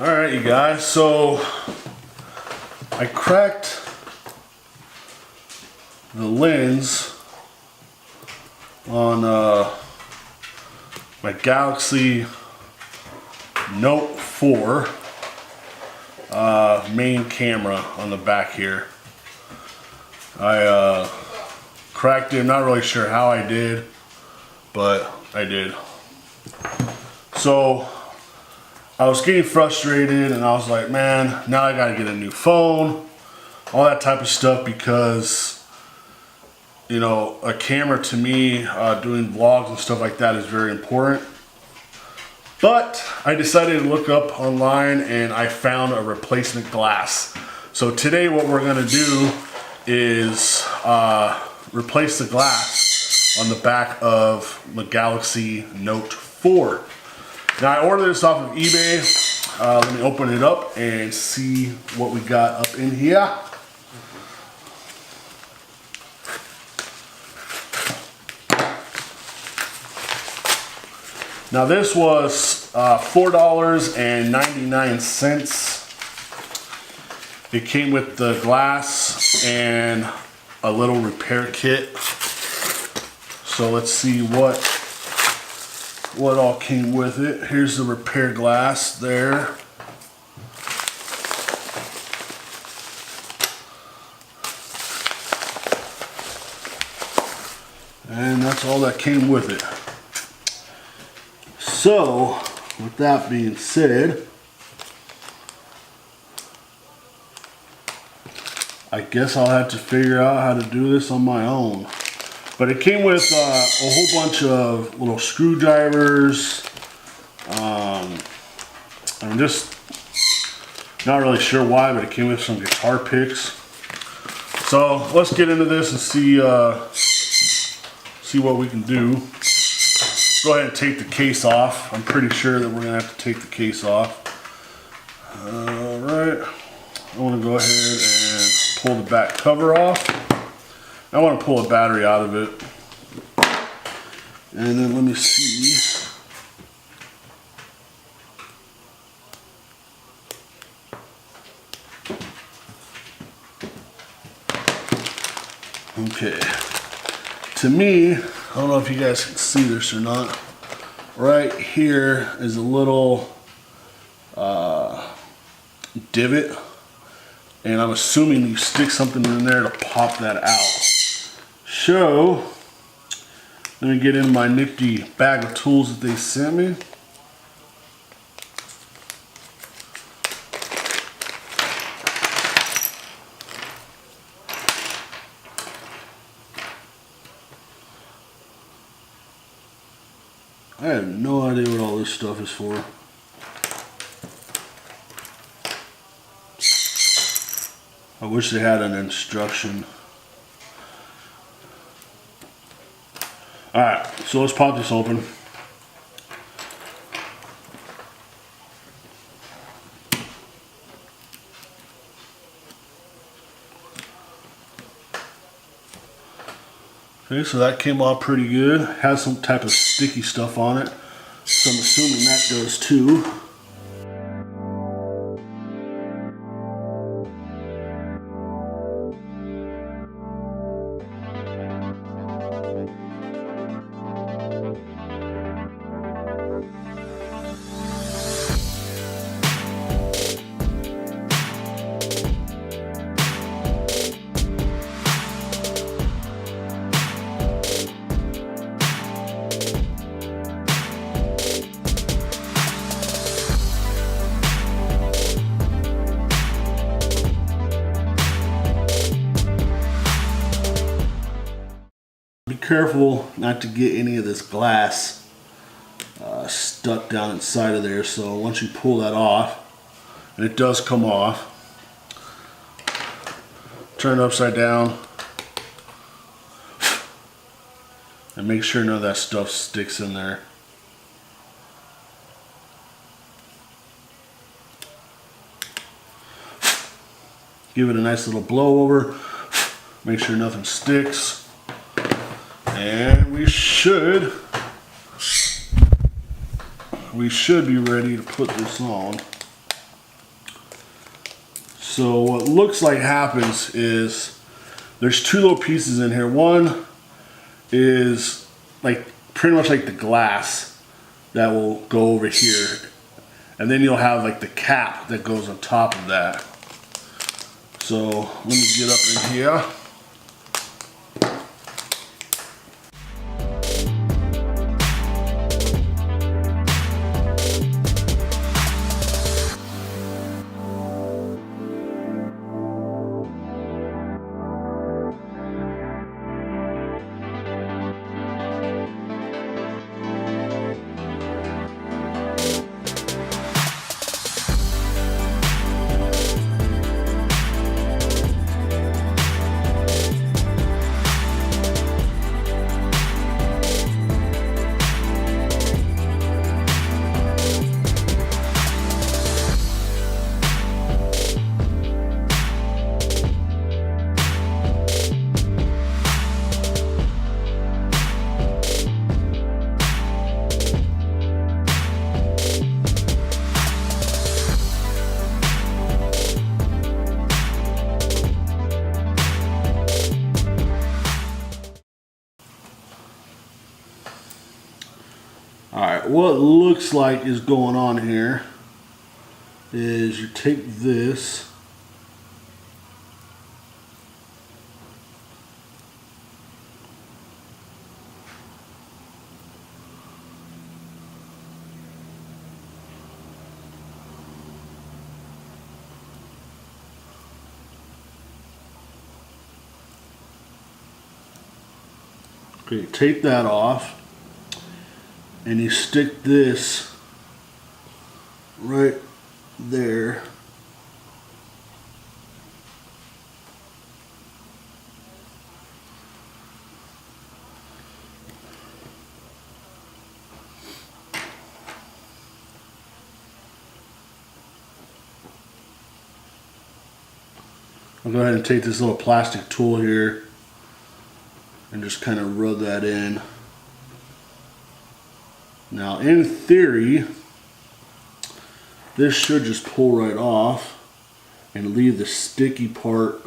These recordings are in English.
Alright, you guys, so I cracked the lens on my Galaxy Note 4 main camera on the back here. I cracked it. I'm not really sure how I did, but I did. So I was getting frustrated and I was like, man, now I gotta get a new phone, all that type of stuff, because you know, a camera to me, doing vlogs and stuff like that is very important. But I decided to look up online and I found a replacement glass. So today what we're gonna do is replace the glass on the back of the Galaxy Note 4. Now I ordered this off of eBay. Let me open it up and see what we got up in here. Now this was $4.99. It came with the glass and a little repair kit. So let's see what all came with it. Here's the repair glass there. And that's all that came with it. So, with that being said, I guess I'll have to figure out how to do this on my own. But it came with a whole bunch of little screwdrivers. I'm just not really sure why, but it came with some guitar picks. So let's get into this and see what we can do. Go ahead and take the case off. I'm pretty sure that we're gonna have to take the case off. Alright, I want to go ahead and pull the back cover off. I want to pull a battery out of it. And then let me see. Okay. To me, I don't know if you guys can see this or not. Right here is a little divot. And I'm assuming you stick something in there to pop that out. So, let me get in my nifty bag of tools that they sent me. I have no idea what all this stuff is for. I wish they had an instruction. Alright, so let's pop this open. Okay, so that came off pretty good. Has some type of sticky stuff on it. So I'm assuming that does too. Be careful not to get any of this glass stuck down inside of there. So once you pull that off, and it does come off, turn it upside down and make sure none of that stuff sticks in there. Give it a nice little blow over, make sure nothing sticks. And we should be ready to put this on. So what looks like happens is there's two little pieces in here. One is like pretty much like the glass that will go over here. And then you'll have like the cap that goes on top of that. So let me get up in here. Alright, what looks like is going on here is you take this okay, take that off. And you stick this right there. I'll go ahead and take this little plastic tool here and just kind of rub that in. Now, in theory, this should just pull right off and leave the sticky part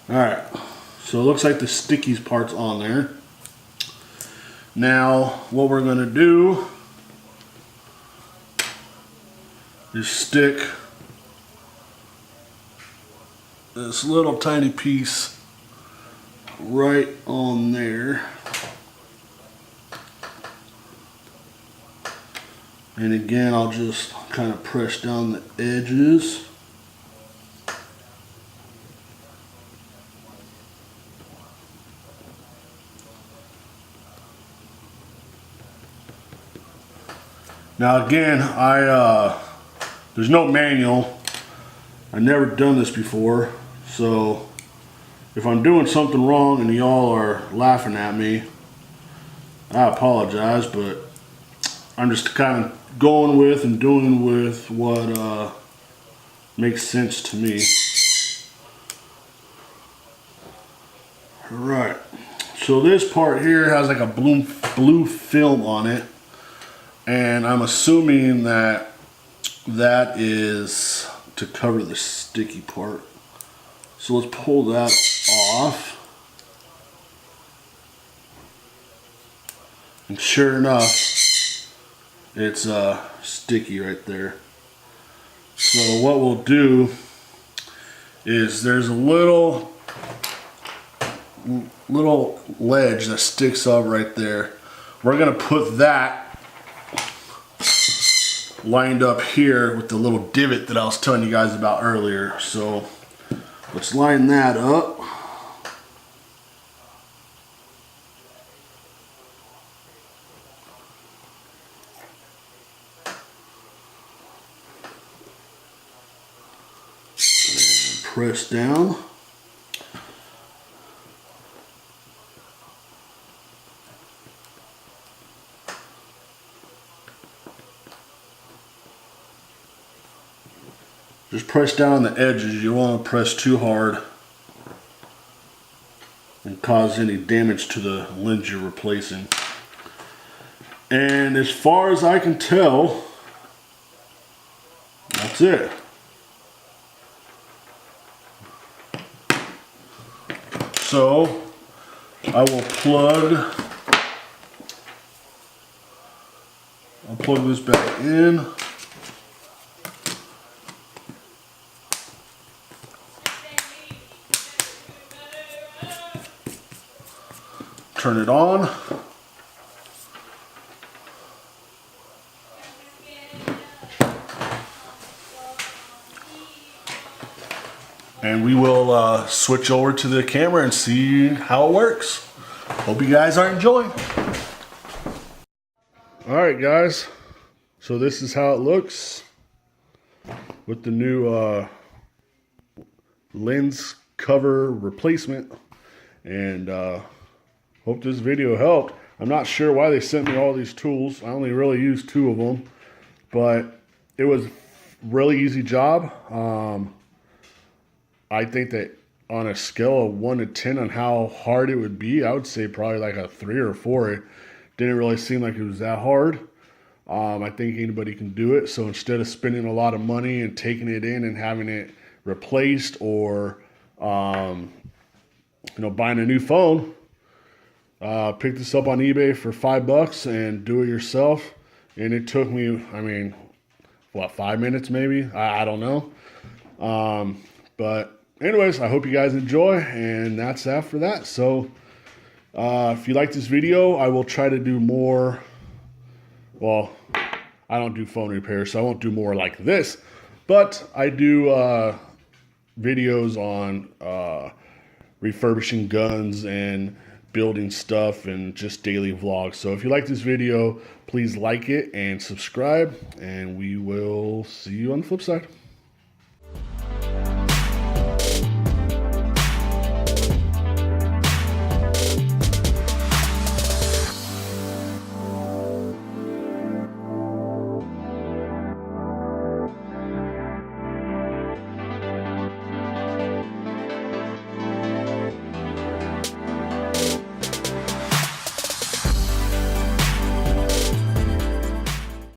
Alright, so it looks like the sticky part's on there. Now, what we're going to do is stick this little tiny piece right on there. And again, I'll just kind of press down the edges. Now again, there's no manual. I've never done this before, so if I'm doing something wrong and y'all are laughing at me, I apologize, but I'm just kind of going with and doing with what makes sense to me. Alright, so this part here has like a blue film on it. And I'm assuming that that is to cover the sticky part. So let's pull that off. And sure enough, it's sticky right there. So what we'll do is there's a little ledge that sticks up right there. We're gonna put that lined up here with the little divot that I was telling you guys about earlier. So let's line that up. And press down. Just press down on the edges. You don't want to press too hard and cause any damage to the lens you're replacing. And as far as I can tell, that's it. So I'll plug this back in. Turn it on. And we will switch over to the camera and see how it works. Hope you guys are enjoying. All right, guys. So this is how it looks with the new lens cover replacement. And hope this video helped. I'm not sure why they sent me all these tools. I only really used 2 of them, but it was a really easy job. I think that on a scale of 1 to 10 on how hard it would be, I would say probably like a 3 or 4. It didn't really seem like it was that hard. I think anybody can do it. So instead of spending a lot of money and taking it in and having it replaced, or buying a new phone, pick this up on eBay for $5 and do it yourself. And it took me, 5 minutes maybe? I don't know. But anyways, I hope you guys enjoy, and that's that for that. So if you like this video, I will try to do more. Well, I don't do phone repairs, so I won't do more like this, but I do videos on refurbishing guns and building stuff and just daily vlogs. So if you like this video, please like it and subscribe, and we will see you on the flip side.